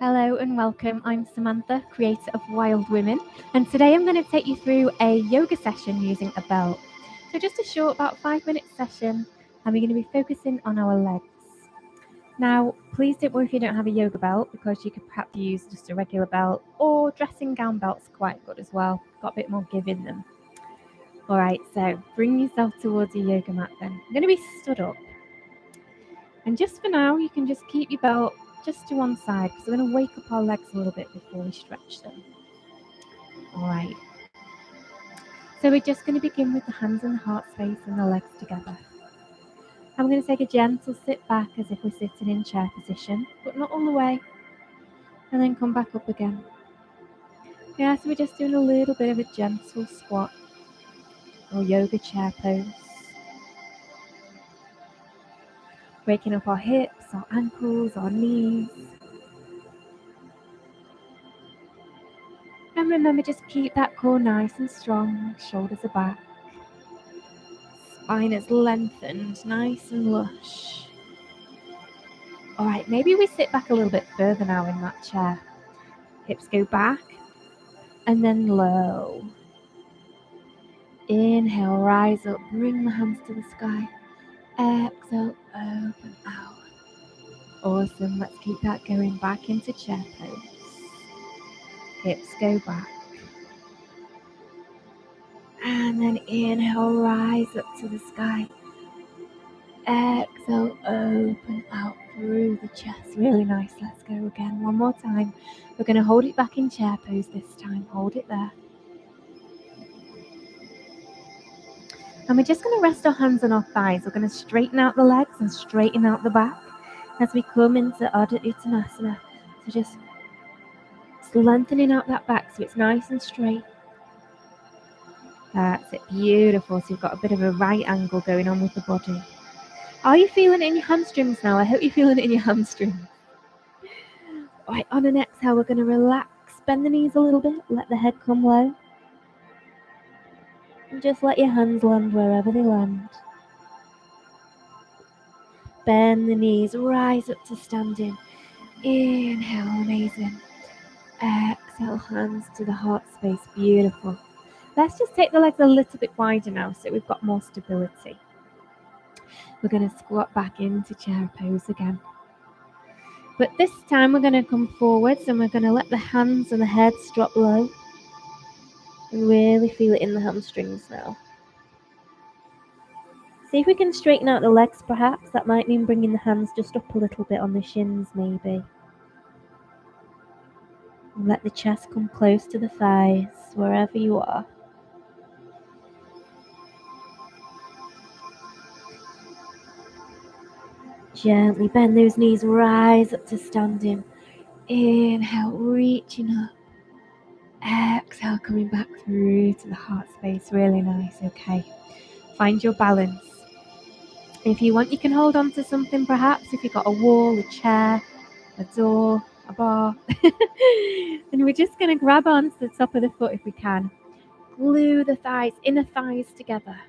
Hello and welcome. I'm Samantha, creator of Wild Women, and today I'm going to take you through a yoga session using a belt. So just a short, about 5-minute session, and we're going to be focusing on our legs. Now, please don't worry if you don't have a yoga belt, because you could perhaps use just a regular belt, or dressing gown belts quite good as well. Got a bit more give in them. Alright, so bring yourself towards your yoga mat then. I'm going to be stood up. And just for now, you can just keep your belt just to one side, because we're going to wake up our legs a little bit before we stretch them. Alright. So we're just going to begin with the hands in the heart space and the legs together. I'm going to take a gentle sit back as if we're sitting in chair position, but not all the way. And then come back up again. Yeah, so we're just doing a little bit of a gentle squat or yoga chair pose. Breaking up our hips, our ankles, our knees. And remember, just keep that core nice and strong, shoulders are back. Spine is lengthened, nice and lush. Alright, maybe we sit back a little bit further now in that chair. Hips go back and then low. Inhale, rise up, bring the hands to the sky. Exhale, open out. Awesome, let's keep that going back into chair pose. Hips go back. And then inhale, rise up to the sky. Exhale, open out through the chest. Really nice. Let's go again. One more time. We're going to hold it back in chair pose this time. Hold it there. And we're just going to rest our hands on our thighs. We're going to straighten out the legs and straighten out the back as we come into Ardha Uttanasana. So just lengthening out that back so it's nice and straight. That's it. Beautiful. So you've got a bit of a right angle going on with the body. Are you feeling it in your hamstrings now? I hope you're feeling it in your hamstrings. Right, on an exhale, we're going to relax. Bend the knees a little bit. Let the head come low. And just let your hands land wherever they land. Bend the knees. Rise up to standing. Inhale, amazing. Exhale, hands to the heart space. Beautiful. Let's just take the legs a little bit wider now so we've got more stability. We're going to squat back into chair pose again. But this time we're going to come forwards and we're going to let the hands and the head drop low. And really feel it in the hamstrings now. See if we can straighten out the legs perhaps. That might mean bringing the hands just up a little bit on the shins maybe. And let the chest come close to the thighs wherever you are. Gently bend those knees, rise up to standing. Inhale, reaching up. Exhale, coming back through to the heart space. Really nice, okay. Find your balance. If you want, you can hold on to something perhaps. If you've got a wall, a chair, a door, a bar. And we're just going to grab onto the top of the foot if we can. Glue the thighs, inner thighs together.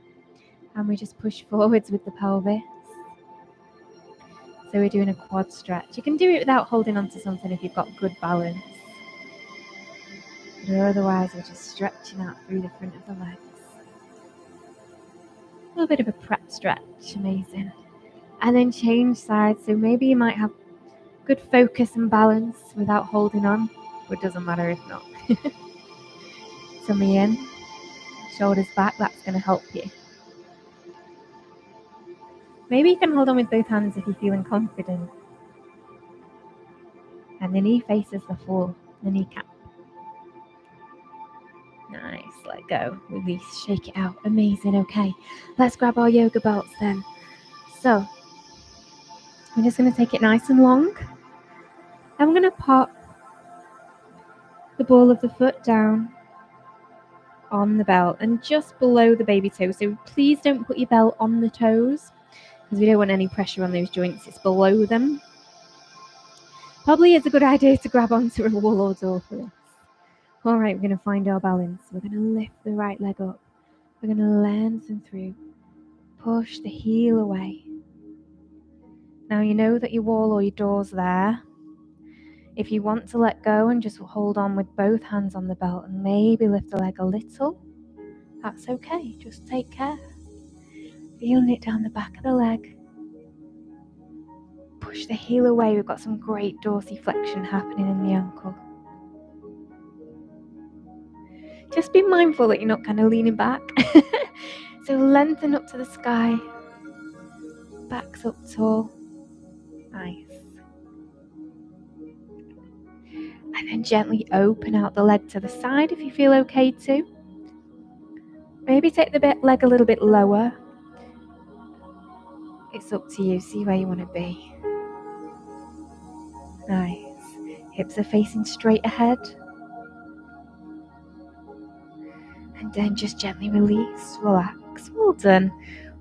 And we just push forwards with the pelvis. So we're doing a quad stretch. You can do it without holding onto something if you've got good balance. But otherwise, we're just stretching out through the front of the legs. A little bit of a prep stretch, amazing. And then change sides. So maybe you might have good focus and balance without holding on. But it doesn't matter if not. Tummy in, shoulders back, that's going to help you. Maybe you can hold on with both hands if you're feeling confident. And the knee faces the floor, the kneecap. Nice, let go, release, shake it out. Amazing, okay. Let's grab our yoga belts then. So, I'm just going to take it nice and long. I'm going to pop the ball of the foot down on the belt and just below the baby toe. So please don't put your belt on the toes because we don't want any pressure on those joints. It's below them. Probably is a good idea to grab onto a wall or door for this. All right, we're going to find our balance. We're going to lift the right leg up. We're going to lengthen through. Push the heel away. Now you know that your wall or your door's there. If you want to let go and just hold on with both hands on the belt and maybe lift the leg a little, that's okay. Just take care. Feeling it down the back of the leg. Push the heel away. We've got some great dorsiflexion happening in the ankle. Just be mindful that you're not kind of leaning back. So lengthen up to the sky. Backs up tall. Nice. And then gently open out the leg to the side if you feel okay to. Maybe take the leg a little bit lower. It's up to you. See where you want to be. Nice. Hips are facing straight ahead. And then just gently release, relax. Well done.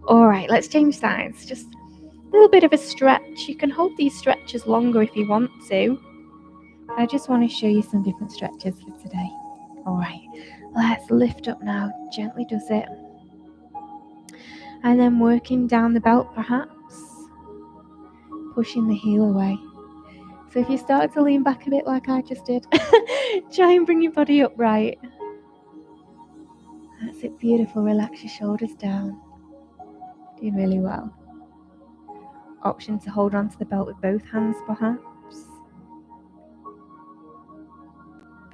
Alright, let's change sides. Just a little bit of a stretch. You can hold these stretches longer if you want to. I just want to show you some different stretches for today. Alright, let's lift up now. Gently does it. And then working down the belt perhaps. Pushing the heel away. So if you start to lean back a bit like I just did, try and bring your body upright. That's it, beautiful. Relax your shoulders down. Doing really well. Option to hold on to the belt with both hands perhaps.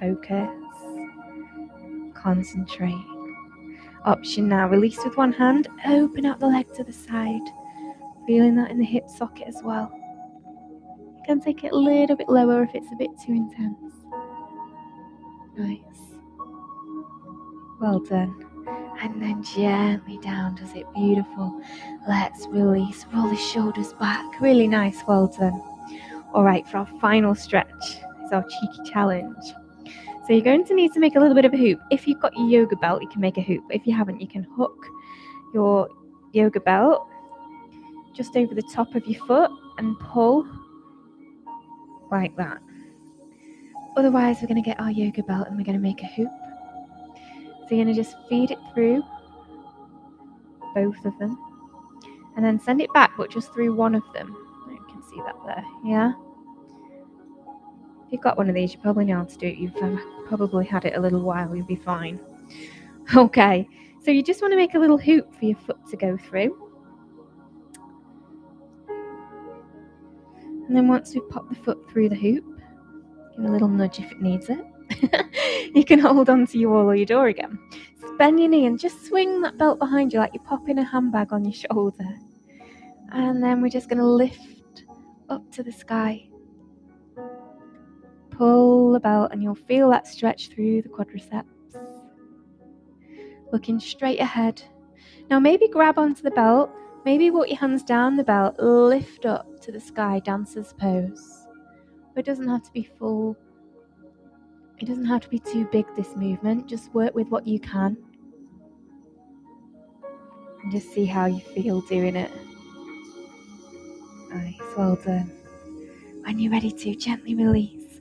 Focus. Concentrate. Option now, release with one hand, open out the leg to the side. Feeling that in the hip socket as well. You can take it a little bit lower if it's a bit too intense. Nice. Well done. And then gently down, does it, beautiful. Let's release, roll the shoulders back. Really nice, well done. Alright, for our final stretch, it's our cheeky challenge. So you're going to need to make a little bit of a hoop. If you've got your yoga belt, you can make a hoop. If you haven't, you can hook your yoga belt just over the top of your foot and pull like that. Otherwise, we're going to get our yoga belt and we're going to make a hoop. So you're going to just feed it through both of them and then send it back, but just through one of them. You can see that there, yeah? If you've got one of these, you probably know how to do it. You've probably had it a little while, you'll be fine. Okay, so you just want to make a little hoop for your foot to go through. And then once we've popped the foot through the hoop, give it a little nudge if it needs it. You can hold on to your wall or your door again. Bend your knee and just swing that belt behind you like you're popping a handbag on your shoulder. And then we're just going to lift up to the sky. Pull the belt and you'll feel that stretch through the quadriceps. Looking straight ahead. Now maybe grab onto the belt, maybe walk your hands down the belt, lift up to the sky, dancer's pose. It doesn't have to be full. It doesn't have to be too big, this movement. Just work with what you can. And just see how you feel doing it. Nice, well done. When you're ready to, gently release.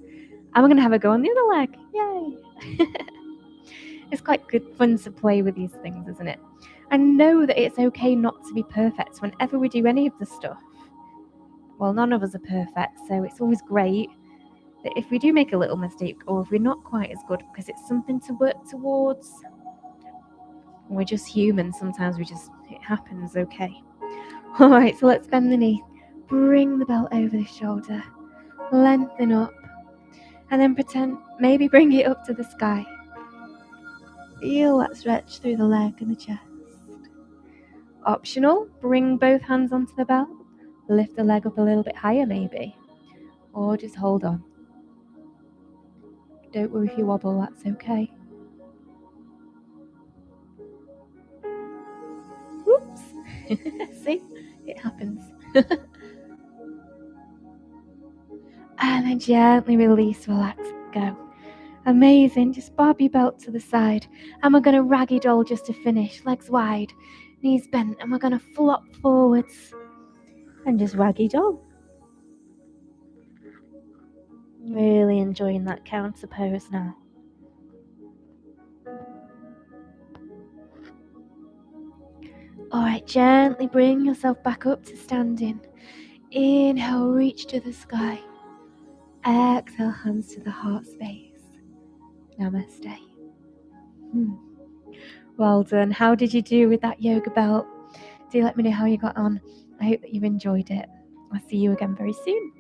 And we're going to have a go on the other leg. Yay! It's quite good fun to play with these things, isn't it? And know that it's okay not to be perfect whenever we do any of the stuff. Well, none of us are perfect, so it's always great that if we do make a little mistake or if we're not quite as good, because it's something to work towards. We're just human. Sometimes it happens, okay. All right, so let's bend the knee. Bring the belt over the shoulder. Lengthen up. And then maybe bring it up to the sky. Feel that stretch through the leg and the chest. Optional, bring both hands onto the belt. Lift the leg up a little bit higher maybe. Or just hold on. Don't worry if you wobble, that's okay. Whoops. See? It happens. And then gently release, relax, go. Amazing, just bob your belt to the side. And we're going to raggy doll just to finish. Legs wide, knees bent, and we're going to flop forwards. And just raggy doll. Really enjoying that counter pose now. Alright, gently bring yourself back up to standing. Inhale, reach to the sky. exhale, hands to the heart space. Namaste. Well done. How did you do with that yoga belt? Do let me know how you got on. I hope that you've enjoyed it. I'll see you again very soon.